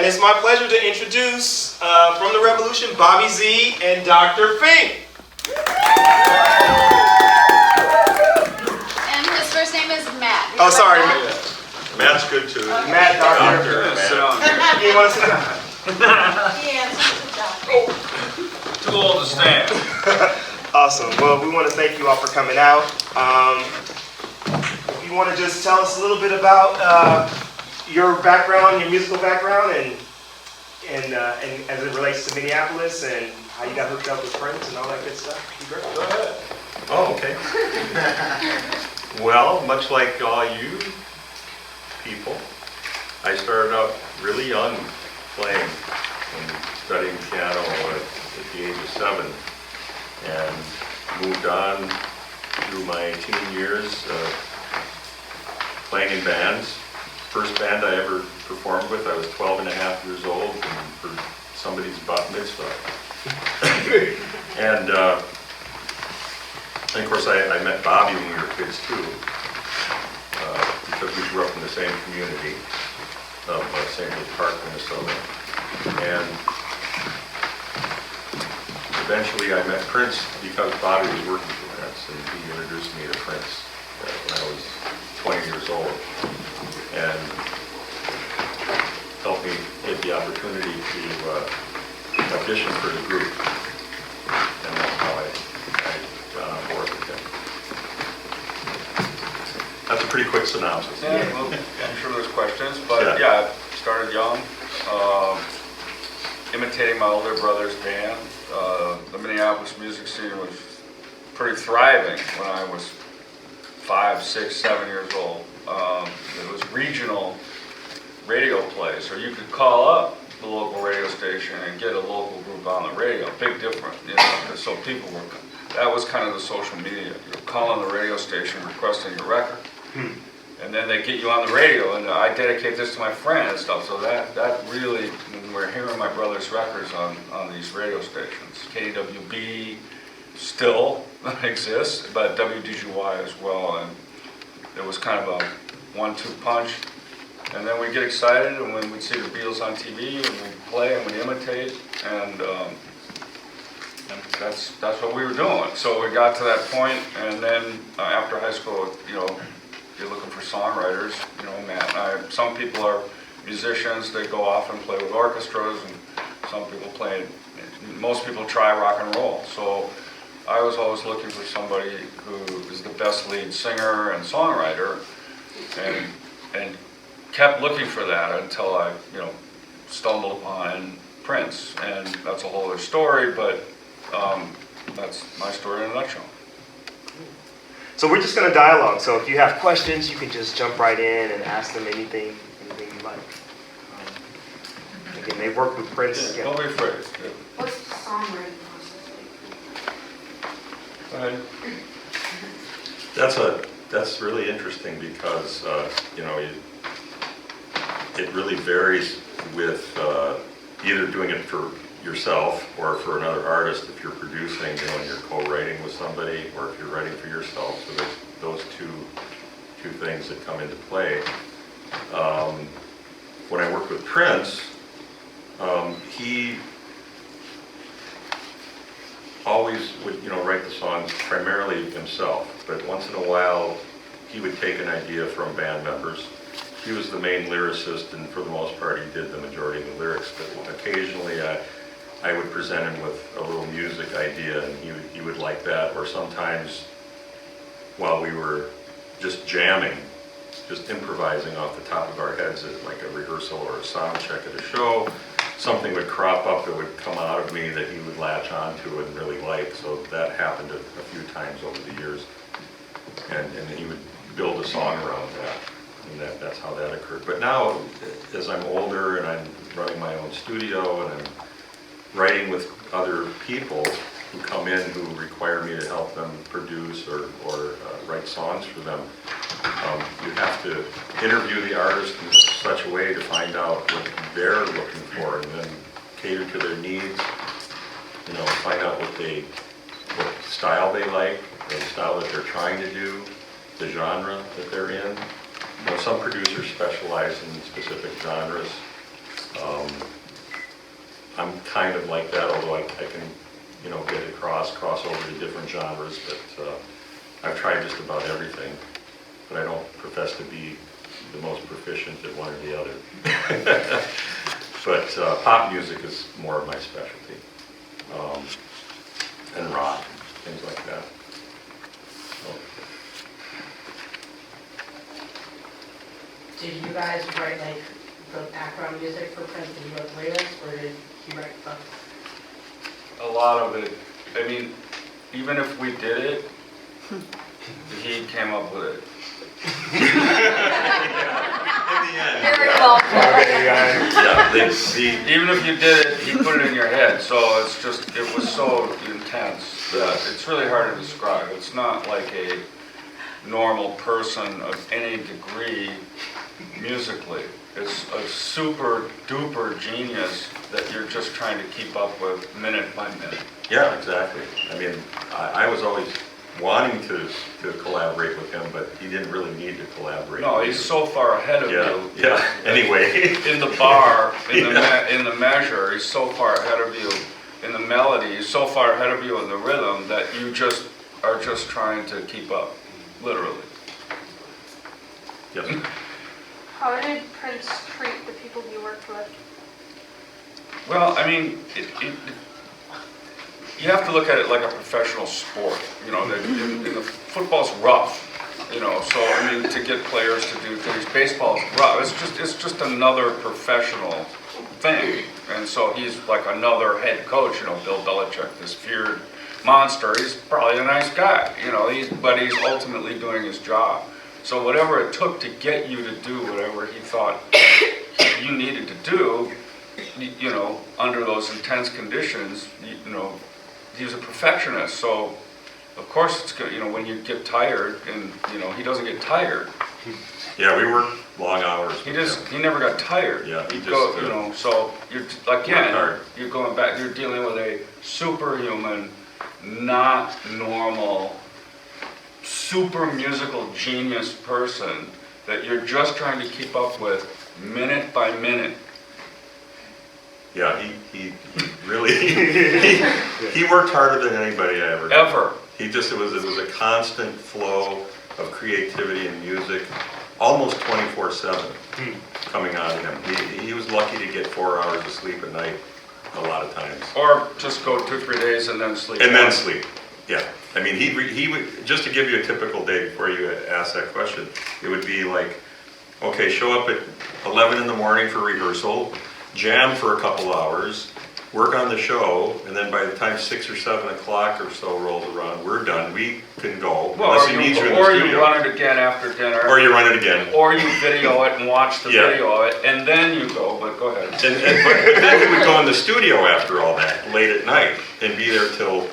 And it's my pleasure to introduce from the Revolution, Bobby Z and Dr. Fink. And his first name is Matt. Oh, sorry. Matt's good too. Okay. Matt, Doctor. Matt. You want to sit down? Too old to stand. Awesome. Well, we want to thank you all for coming out. If you want to just tell us a little bit about your background, your musical background, and as it relates to Minneapolis, and how you got hooked up with Prince and all that good stuff. Be great. Go ahead. Oh, okay. Well, much like all you people, I started out really young playing and studying piano at the age of 7, and moved on through my teen years playing in bands. First band I ever performed with, I was 12 and a half years old, and for somebody's bat mitzvah. And of course I met Bobby when we were kids too, because we grew up in the same community of St. Louis Park, Minnesota. And eventually I met Prince because Bobby was working for Prince, and he introduced me to Prince when I was 20 years old, and helped me get the opportunity to audition for the group. And that's how I got on board with him. That's a pretty quick synopsis. Yeah, well, I'm sure there's questions, but yeah, I started young, imitating my older brother's band. The Minneapolis music scene was pretty thriving when I was 5, 6, 7 years old. It was regional radio plays, so you could call up the local radio station and get a local group on the radio. Big difference, you know, 'cause so people were, that was kind of the social media. You're calling the radio station requesting your record. And then they get you on the radio, and I dedicate this to my friend and stuff. So that really, when we're hearing my brother's records on these radio stations, KWB still exists, but WDGY as well, and it was kind of a 1-2 punch. And then we get excited, and when we'd see the Beatles on TV, and we'd play and we'd imitate, and that's what we were doing. So we got to that point, and then after high school, you know, you're looking for songwriters, you know, Matt and I. Some people are musicians, they go off and play with orchestras, and some people play, most people try rock and roll. So I was always looking for somebody who is the best lead singer and songwriter, and kept looking for that until I, you know, stumbled upon Prince. And that's a whole other story, but that's my story in a nutshell. So we're just going to dialogue. So if you have questions, you can just jump right in and ask them anything you like. Again, they've worked with Prince. Yeah, don't be afraid. Yeah. What's the songwriting process like? Go ahead. That's really interesting because you know, it really varies with either doing it for yourself or for another artist. If you're producing, you know, and you're co-writing with somebody, or if you're writing for yourself. So there's those two things that come into play. When I worked with Prince, he always would, you know, write the songs primarily himself, but once in a while he would take an idea from band members. He was the main lyricist, and for the most part he did the majority of the lyrics, but occasionally I would present him with a little music idea, and he would like that. Or sometimes while we were just jamming, just improvising off the top of our heads at like a rehearsal or a sound check at a show, something would crop up that would come out of me that he would latch onto and really like. So that happened a few times over the years, and he would build a song around that, and that's how that occurred. But now, as I'm older and I'm running my own studio and I'm writing with other people who come in who require me to help them produce or write songs for them, you have to interview the artist in such a way to find out what they're looking for, and then cater to their needs. You know, find out what style they like, the style that they're trying to do, the genre that they're in. You know, some producers specialize in specific genres. kind of like that, although I can, you know, get cross over to different genres, but I've tried just about everything, but I don't profess to be the most proficient at one or the other. But pop music is more of my specialty, and rock, things like that. So, Did you guys write like the background music for Prince? Did you write lyrics or did he write stuff? A lot of it, I mean, even if we did it, he came up with it. Very well. Even if you did it, he put it in your head, so it's just, it was so intense that it's really hard to describe. It's not like a normal person of any degree musically. It's a super duper genius that you're just trying to keep up with minute by minute. Yeah, exactly. I mean, I was always wanting to collaborate with him, but he didn't really need to collaborate. No, he's so far ahead of Yeah, you. yeah, anyway. In the bar, in Yeah. in the measure, he's so far ahead of you. In the melody, he's so far ahead of you in the rhythm that you just are just trying to keep up, literally. Yes. How did Prince treat the people he worked with? Well, I mean, you have to look at it like a professional sport. You know, in the football's rough. You know, so I mean, to get players to do things, baseball's rough. It's just another professional thing. And so he's like another head coach. You know, Bill Belichick, this feared monster. He's probably a nice guy. You know, but he's ultimately doing his job. So whatever it took to get you to do whatever he thought you needed to do, you know, under those intense conditions, you know, he was a perfectionist. So of course it's good, you know, when you get tired, and you know, he doesn't get tired. Yeah, we worked long hours. He never got tired. Yeah, he He'd just, go, you know, so you're worked again, hard. you're going back, you're dealing with a superhuman, not normal, super musical genius person that you're just trying to keep up with minute by minute. Yeah, he really, he worked harder than anybody I ever knew. Ever. It was a constant flow of creativity and music, almost 24/7 coming out of him. He was lucky to get 4 hours of sleep a night a lot of times. Or just go 2-3 days and then sleep. And then sleep, yeah. I mean, he would, just to give you a typical day before you ask that question, it would be like, okay, show up at 11 in the morning for rehearsal, jam for a couple hours, work on the show, and then by the time 6 or 7 o'clock or so rolls around, we're done. We can go, Well, unless he needs you in the or studio. you run it again after dinner. Or you run it again. Or you video it and watch the Yeah. video of it, and then you go, but go ahead. But then he would go in the studio after all that, late at night, and be there till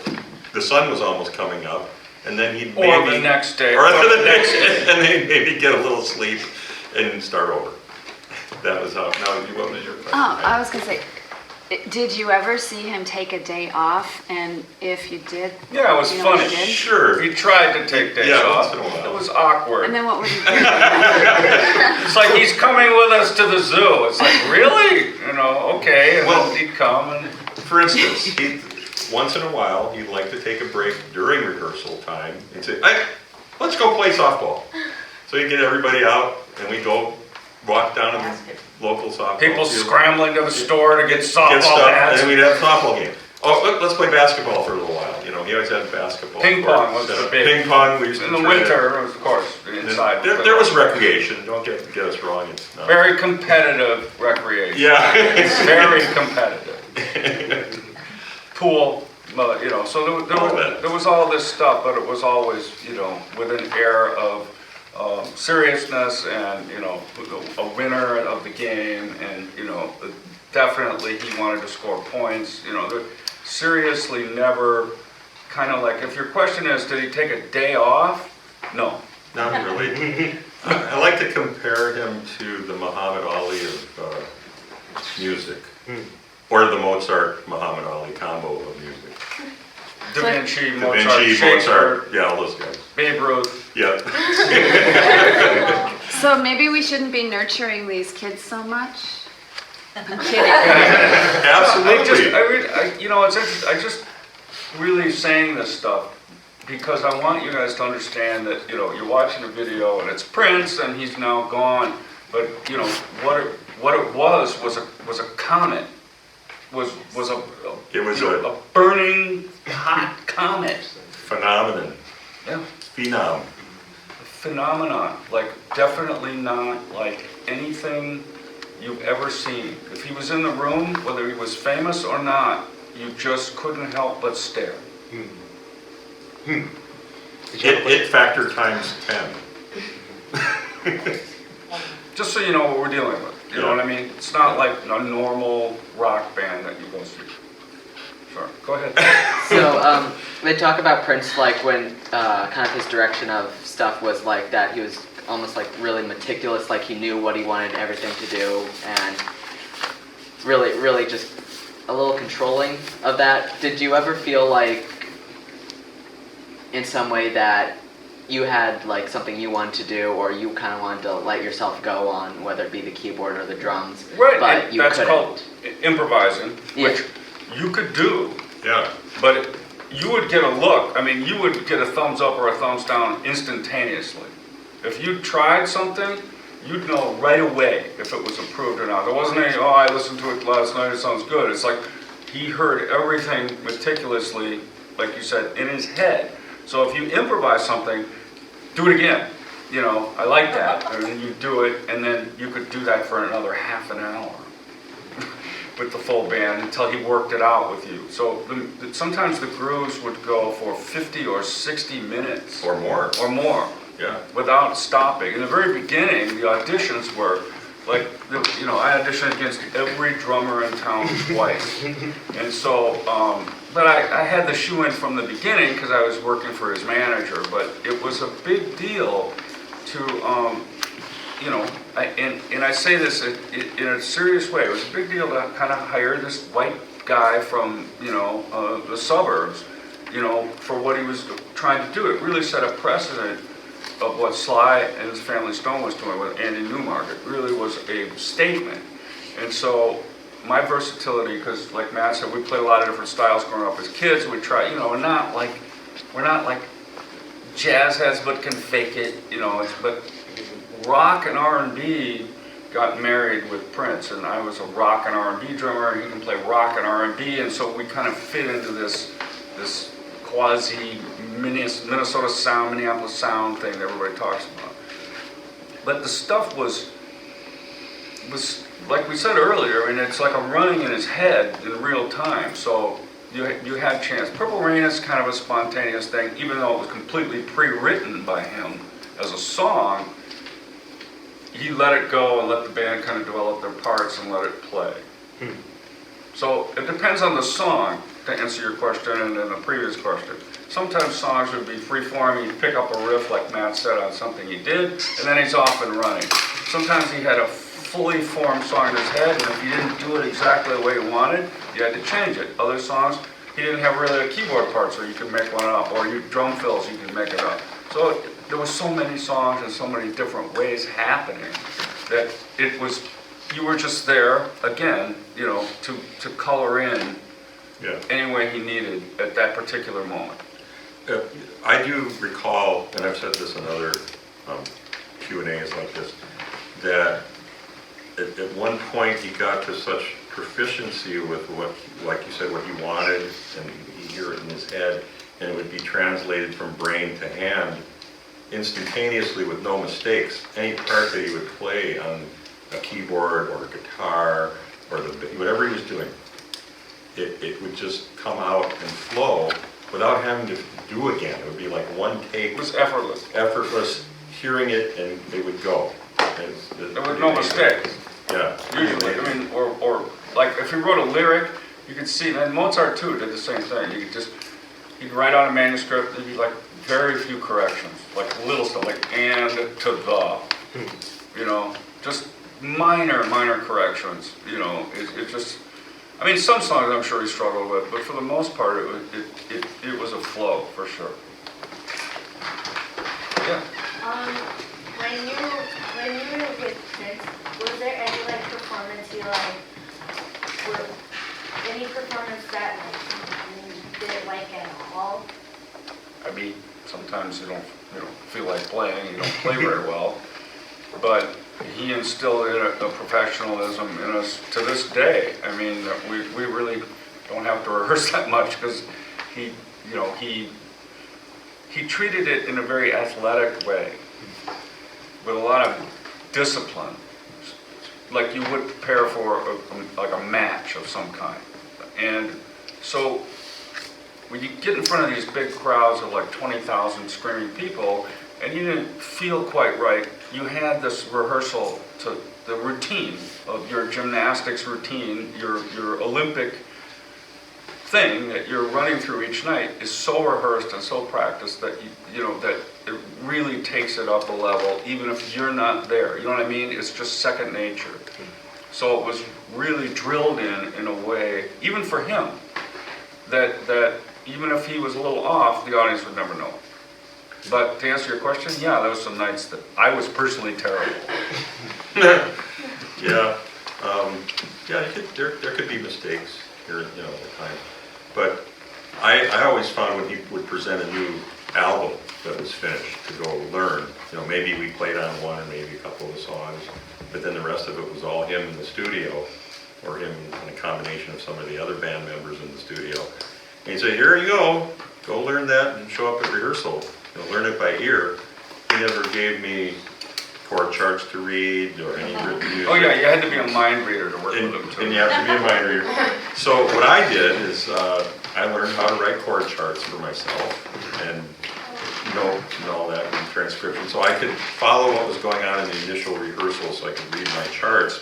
the sun was almost coming up, and then he'd maybe... Or the next day. Or the next day, and then maybe get a little sleep and start over. That was how, now what was your question? Oh, I was gonna say, did you ever see him take a day off? And if you did, Yeah, it was you know what funny. he did? Sure. He tried to take days Yeah, off. once in a while. It was awkward. And then what would you do? It's like, he's coming with us to the zoo. It's like, really? You know, okay. And Well- then he'd come and... For instance, once in a while, he'd like to take a break during rehearsal time and say, hey, let's go play softball. So he'd get everybody out, and we'd go walk down to the local softball People field, scrambling to the store to get get softball stuff, bats. and then we'd have a softball game. Oh, let's play basketball for a little while. You know, he always had basketball. Ping court pong was set the up. big- Ping pong, we used to In the try to- winter, of course, inside. There was recreation, don't get us wrong. It's not. Very competitive recreation. Yeah. Very competitive. Pool, well, you know, so there was all this stuff, but it was always, you know, with an air of seriousness and, you know, a winner of the game, and, you know, definitely he wanted to score points, you know, seriously never, kind of like, if your question is, did he take a day off? No. Not really. I like to compare him to the Muhammad Ali of music, or the Mozart Muhammad Ali combo of music. Da Vinci, Da Mozart, Vinci, Shakespeare, Mozart, yeah, all those guys. Babe Ruth. Yeah. So maybe we shouldn't be nurturing these kids so much? I'm kidding. Absolutely. I just really saying this stuff because I want you guys to understand that, you're watching a video and it's Prince and he's now gone, but, what it was a comet, was a It was a burning hot comet. phenomenon. Yeah. Phenom. Phenomenon, like definitely not like anything you've ever seen. If he was in the room, whether he was famous or not, you just couldn't help but stare. It factor times 10. Just so you know what we're dealing with, you know what I mean? It's not like a normal rock band that you go see. Sorry, go ahead. So they talk about Prince like when kind of his direction of stuff was like that. He was almost like really meticulous, like he knew what he wanted everything to do, and really just a little controlling of that. Did you ever feel like in some way that you had like something you wanted to do, or you kind of wanted to let yourself go on, whether it be the keyboard or the drums, Right, but and you that's couldn't? called improvising, Yeah. which you could do, Yeah. but you would get a look. I mean, you would get a thumbs up or a thumbs down instantaneously. If you tried something, you'd know right away if it was approved or not. There wasn't any, I listened to it last night, it sounds good. It's like he heard everything meticulously, like you said, in his head. So if you improvise something, do it again. I like that. And then you do it, and then you could do that for another half an hour with the full band until he worked it out with you. So sometimes the grooves would go for 50 or 60 minutes. Or more. Or more. Yeah. Without stopping. In the very beginning, the auditions were like, I auditioned against every drummer in town twice. And so, but I had the shoe in from the beginning because I was working for his manager, but it was a big deal to, and I say this in a serious way, it was a big deal to kind of hire this white guy from, the suburbs, for what he was trying to do. It really set a precedent of what Sly and his Family Stone was doing with Andy Newmark. It really was a statement. And so my versatility, because like Matt said, we played a lot of different styles growing up as kids. We try, we're not like jazz heads but can fake it, but rock and R&B got married with Prince, and I was a rock and R&B drummer, and he can play rock and R&B, and so we kind of fit into this quasi Minnesota sound, Minneapolis sound thing that everybody talks about. But the stuff was like we said earlier, I mean, it's like a running in his head in real time. So you had chance. Purple Rain is kind of a spontaneous thing, even though it was completely pre-written by him as a song. He let it go and let the band kind of develop their parts and let it play. So it depends on the song, to answer your question and then the previous question. Sometimes songs would be free-form, he'd pick up a riff like Matt said on something he did, and then he's off and running. Sometimes he had a fully formed song in his head, and if you didn't do it exactly the way he wanted, you had to change it. Other songs, he didn't have really a keyboard part, so you could make one up, or you drum fills, you could make it up. So there were so many songs and so many different ways happening that it was, you were just there, again, to color in any way he needed at that particular moment. I do recall, and I've said this in other Q&As like this, that at one point he got to such proficiency with what, like you said, what he wanted, and he'd hear it in his head, and it would be translated from brain to hand instantaneously with no mistakes. Any part that he would play on a keyboard or a guitar or whatever he was doing, it would just come out and flow without having to do again. It would be like one take. It was effortless. Effortless, hearing it, and it would go. There was no mistakes. Yeah. Usually, I mean, or like if he wrote a lyric, you could see, and Mozart too did the same thing. He'd write out a manuscript, there'd be like very few corrections, like little stuff, like and to the, just minor corrections, it just, I mean, some songs I'm sure he struggled with, but for the most part, it was a flow, for sure. Yeah. When you were with Prince, was there any performance you that like? Did it like at all? I mean, sometimes you don't feel like playing, you don't play very well, but he instilled in a professionalism in us to this day. I mean, we really don't have to rehearse that much because he treated it in a very athletic way with a lot of discipline, like you would prepare for like a match of some kind. And so when you get in front of these big crowds of like 20,000 screaming people and you didn't feel quite right, you had this rehearsal to the routine of your gymnastics routine, your Olympic thing that you're running through each night is so rehearsed and so practiced that that it really takes it up a level, even if you're not there. You know what I mean? It's just second nature. So it was really drilled in a way, even for him, that even if he was a little off, the audience would never know. But to answer your question, yeah, there was some nights that I was personally terrible. Yeah, there could be mistakes here, at the time. But I always found when he would present a new album that was finished to go learn, maybe we played on one or maybe a couple of the songs, but then the rest of it was all him in the studio, or him in a combination of some of the other band members in the studio. And he'd say, here you go learn that and show up at rehearsal. Learn it by ear. He never gave me chord charts to read or any written music. Oh yeah, you had to be a mind reader to work with him too. And you have to be a mind reader. So what I did is I learned how to write chord charts for myself and notes and all that and transcription. So I could follow what was going on in the initial rehearsal so I could read my charts,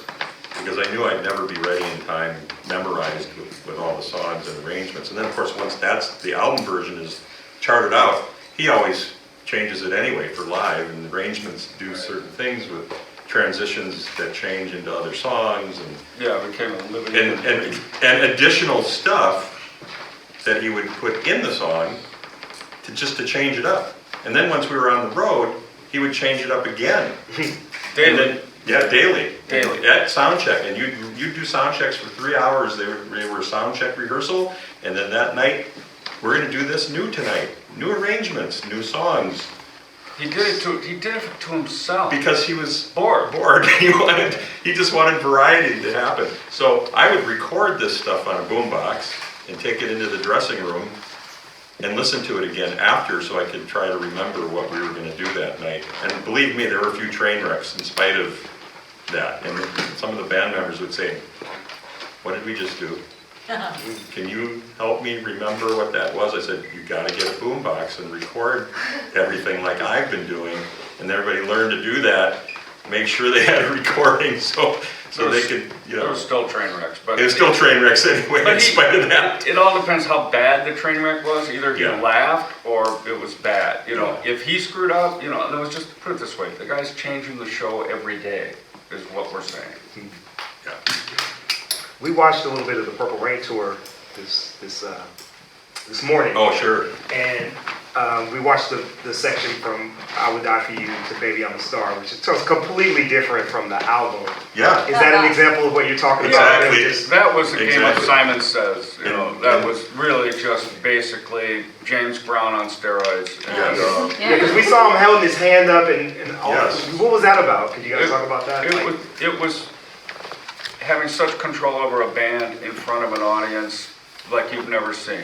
because I knew I'd never be ready in time, memorized with all the songs and arrangements. And then of course once the album version is charted out, he always changes it anyway for live, and the arrangements do certain things with transitions that change into other songs, and yeah, it became a living and additional stuff that he would put in the song to change it up. And then once we were on the road, he would change it up again. daily. Daily. Daily. At sound check, and you'd do sound checks for 3 hours. They were sound check rehearsal, and then that night, we're going to do this new tonight. New arrangements, new songs. He did it to himself. Because he was bored. He just wanted variety to happen. So I would record this stuff on a boombox and take it into the dressing room and listen to it again after, so I could try to remember what we were going to do that night. And believe me, there were a few train wrecks in spite of that. And some of the band members would say, what did we just do? Can you help me remember what that was? I said, you got to get a boombox and record everything like I've been doing. And everybody learned to do that, make sure they had a recording so they could, There were still train wrecks. But it was still train wrecks anyway, in spite of that. It all depends how bad the train wreck was. Either he Yeah. laughed or it was bad. If he screwed up, there was just, put it this way, the guy's changing the show every day, is what we're saying. Yeah. We watched a little bit of the Purple Rain tour this morning. Oh, sure. And we watched the section from I Would Die For You to Baby I'm a Star, which is completely different from the album. Yeah. Is that an example of what you're talking about? Exactly. Just- That was a game of Exactly. Simon Says. That And- was really just basically James Brown on steroids. And, Yes. Yeah, because we saw him holding his hand up and all. Yes. What was that about? Could you guys talk about that? It was having such control over a band in front of an audience like you've never seen.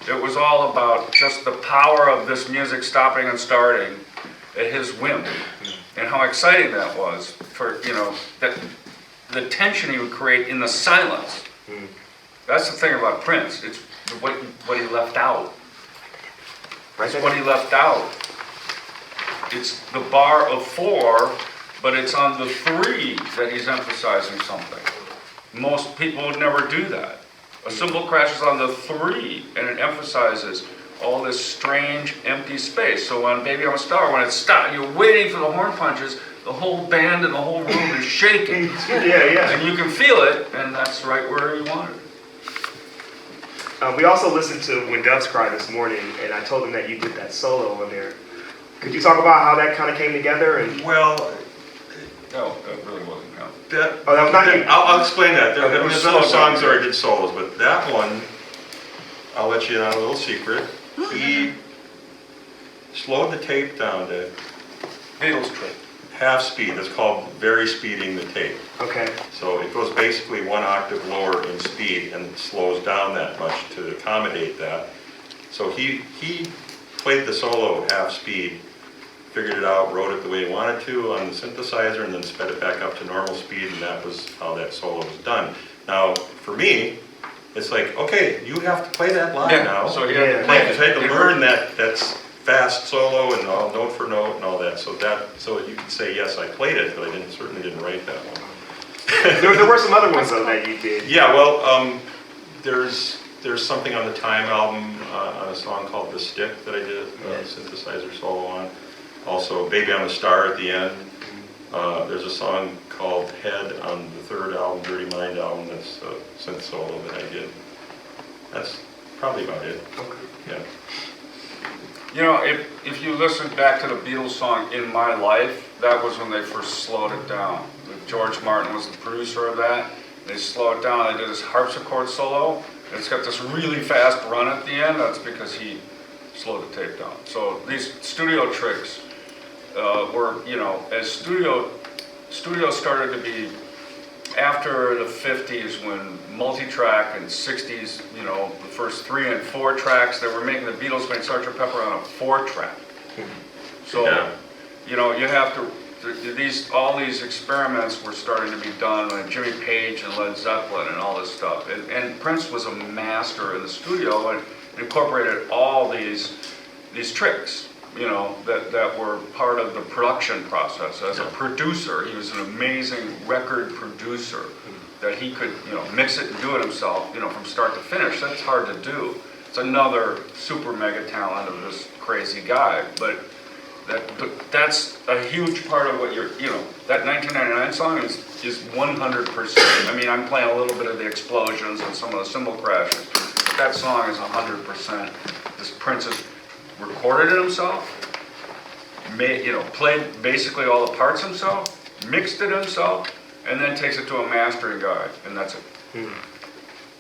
It was all about just the power of this music stopping and starting at his whim, and how exciting that was for, that the tension he would create in the silence. That's the thing about Prince. It's what he left out. It's what he left out. It's the bar of 4, but it's on the 3 that he's emphasizing something. Most people would never do that. A cymbal crash is on the 3, and it emphasizes all this strange empty space. So when Baby I'm a Star, when it stops, you're waiting for the horn punches, the whole band and the whole room is shaking. Yeah. And you can feel it, and that's right where he wanted it. We also listened to When Doves Cry this morning, and I told him that you did that solo on there. Could you talk about how that kind of came together? And Well, No, that really wasn't him. Oh, that was not you. I'll explain that. It was There's other slowed down. songs where I did solos, but that one, I'll let you in on a little secret. He slowed the tape down to Beatles trick. half speed. That's called very speeding the tape. Okay. So it goes basically 1 octave lower in speed and slows down that much to accommodate that. So he played the solo at half speed, figured it out, wrote it the way he wanted to on the synthesizer, and then sped it back up to normal speed, and that was how that solo was done. Now, for me, it's like, okay, you have to play that live Yeah, now. so he had to Yeah. play Because I had to it. learn that's fast solo and all note for note and all that. So you can say, yes, I played it, but I certainly didn't write that one. There were some other ones though that you did. Yeah, well, there's something on the Time album on a song called The Stick that I did a synthesizer solo on. Also, Baby I'm a Star at the end. There's a song called Head on the third album, Dirty Mind album, that's a synth solo that I did. That's probably about it. Okay. Yeah. You know, if you listen back to the Beatles song In My Life, that was when they first slowed it down. George Martin was the producer of that. They slowed it down, they did this harpsichord solo, and it's got this really fast run at the end. That's because he slowed the tape down. So these studio tricks were, you know, as studio started to be after the 50s when multi-track and 60s, you know, the first 3 and 4 tracks, they were making the Beatles made Sgt. Pepper on a 4-track. So, Yeah. you know, you have to, all these experiments were starting to be done with Jimmy Page and Led Zeppelin and all this stuff. And Prince was a master in the studio and incorporated all these tricks, you know, that were part of the production process. As a producer, he was an amazing record producer, that he could, you know, mix it and do it himself, you know, from start to finish. That's hard to do. It's another super mega talent of this crazy guy, but that's a huge part of what you're, you know, that 1999 song is 100%. I mean, I'm playing a little bit of the explosions and some of the cymbal crashes, but that song is 100%. This Prince has recorded it himself, made, you know, played basically all the parts himself, mixed it himself, and then takes it to a mastering guy, and that's it.